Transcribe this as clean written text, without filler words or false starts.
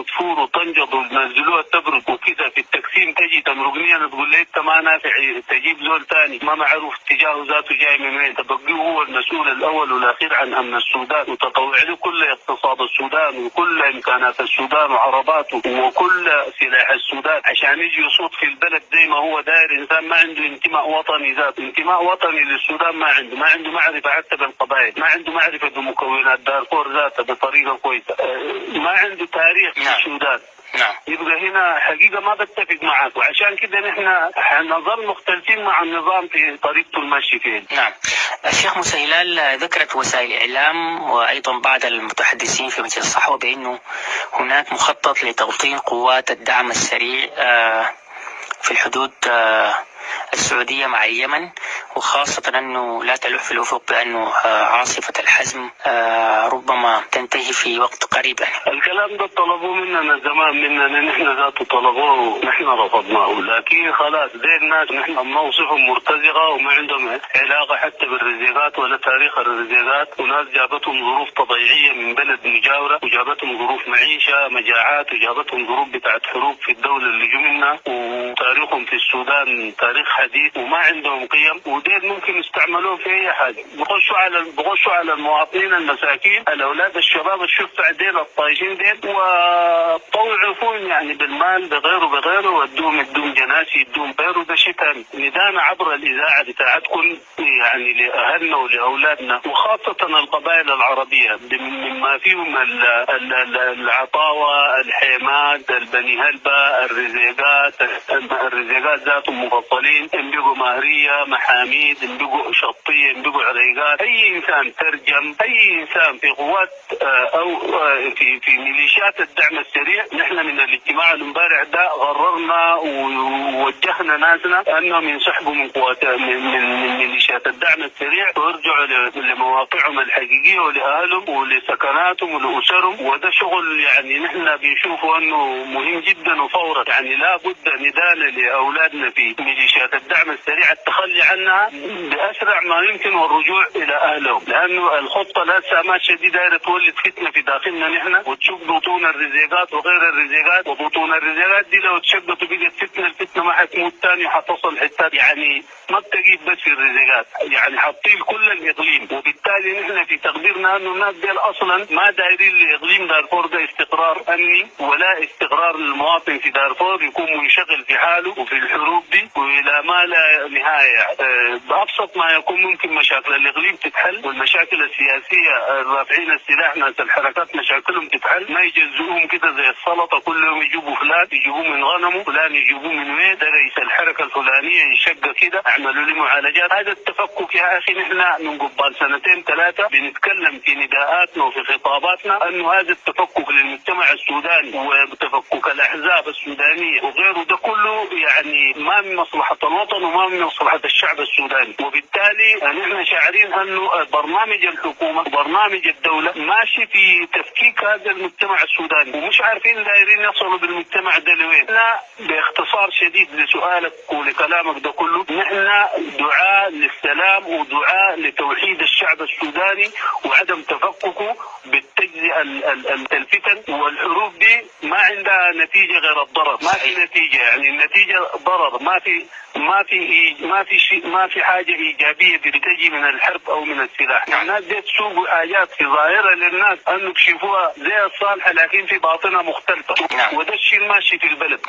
تفور وتنجض وينزلوها تبرد وكذا، في التقسيم تجي تمرقني انا تقول لي انت ما نافع تجيب زول ثاني ما معروف اتجاهه ذاته جاي من وين، تبقيه هو المسؤول الاول والاخير عن امن السودان وتطوع له كل اقتصاد السودان وكل امكانات السودان وعرباته وكل سلاح السودان عشان يجي يصوت في البلد زي ما هو داير. انسان ما عنده انتماء وطني ذاته، انتماء وطني للسودان ما عنده معرفه حتى بالقبائل، ما عنده معرفه بمكونات دارفور ذاتها بطريقه كويسه، ما عنده تاريخ في السودان. نعم. يبقى هنا حقيقة ما بتفق معك، وعشان كده نحن حنظل مختلفين مع النظام في طريقته المشي فيه. نعم. الشيخ موسى هلال، ذكرت وسائل الإعلام وأيضا بعض المتحدثين في مجلس الصحوة بأنه هناك مخطط لتوطين قوات الدعم السريع في الحدود السعودية مع اليمن، وخاصة أنه لا تلوح في الأفق بأنه عاصفة الحزم ربما تنتهي في وقت قريب. الكلام ده طلبوه مننا زمان، مننا نحن ذاته طلبوه ونحن رفضناه، لكن خلاص دي الناس نحن بنوصفهم مرتزقة وما عندهم علاقة حتى بالرزيقات ولا تاريخ الرزيقات، وناس جابتهم ظروف طبيعية من بلد مجاورة وجابتهم ظروف معيشة مجاعات وجابتهم ظروف بتاعت حروب في الدولة اللي جو منها، وتاريخهم في السودان تاريخ حديث وما عندهم قيم، وديل ممكن يستعملوه في اي حاجه، بخشوا على المواطنين المساكين الاولاد الشباب الشفع ديل الطايشين ديل وطوعوا فيهم يعني بالمال بغيره ودوم جناسي يدوم غيره. ده شيء ثاني. ندانا عبر الاذاعه بتاعتكم يعني لاهلنا ولاولادنا وخاصه القبائل العربيه مما فيهم العطاوه، الحيمات، البني هلبة، الرزيقات ذاتهم مفصلين، ان بيقوا مهريه، محاميد، ان بيقوا شطيه، ان بيقوا عريقات، اي انسان ترجم، اي انسان في قوات او في ميليشيات الدعم السريع. نحن من الاجتماع الامبارح ده قررنا ووجهنا ناسنا انهم ينسحبوا من قوات من ميليشيات الدعم السريع ويرجعوا لمواقعهم الحقيقيه ولاهلهم ولسكناتهم ولاسرهم، وده شغل يعني نحن بنشوفه انه مهم جدا وفورا. يعني لا بد ندانا لاولادنا في ميليشيات الدعم السريع التخلي عنها باسرع ما يمكن والرجوع الى اهلهم، لانه الخطه لسه ماشيه دي دايره تولد فتنه في داخلنا نحن، وتشوف بطون الرزيقات وغير الرزيقات، وبطون الرزيقات دي لو تشقت وبقت الفتنه ما حتموت ثاني وحتصل حتات يعني ما بتجيب بس في الرزيقات، يعني حاطين كل الاقليم. وبالتالي نحن في تقديرنا انه الناس دي اصلا ما دايرين لاقليم دارفور ده استقرار امني ولا استقرار للمواطن في دارفور يكون منشغل في حاله وفي الحروب دي والى ما لا نهايه. بابسط ما يكون ممكن مشاكل الاقليم تتحل، والمشاكل السياسيه الرافعين السلاح ناس الحركات مشاكلهم تتحل، ما يجزئوهم كده زي السلطه كل يوم يجيبوا فلان، يجيبوه من غنمه، فلان يجيبوه من وين، ده رئيس الحركه الفلانيه ينشق كده اعملوا له معالجات. هذا التفكك يا اخي نحن من قبال سنتين ثلاثه بنتكلم في نداءاتنا وفي خطاباتنا انه هذا التفكك للمجتمع السوداني وتفكك الاحزاب السودانيه وغيره ده كله يعني ما من مصلحه الوطن وما من مصلحه الشعب السوداني. وبالتالي نحن شاعرين انه برنامج الحكومه وبرنامج الدوله ماشي في تفكيك هذا المجتمع السوداني، ومش عارفين دايرين يصلوا بالمجتمع ده لوين. نحن باختصار شديد لسؤالك ولكلامك ده كله، نحن دعاء للسلام ودعاء لتوحيد الشعب السوداني وعدم تفككه بالتجزئه الفتن، والحروب دي ما عندها نتيجه غير الضرر، ما في نتيجه، يعني النتيجه ضرر، ما في حاجه ايجابيه بتجي من الحرب او من السلاح. الناس دي تسوق حاجات في ظاهره للناس انه يكشفوها زي الصالحه لكن في باطنها مختلفه، وده الشيء ماشي في البلد.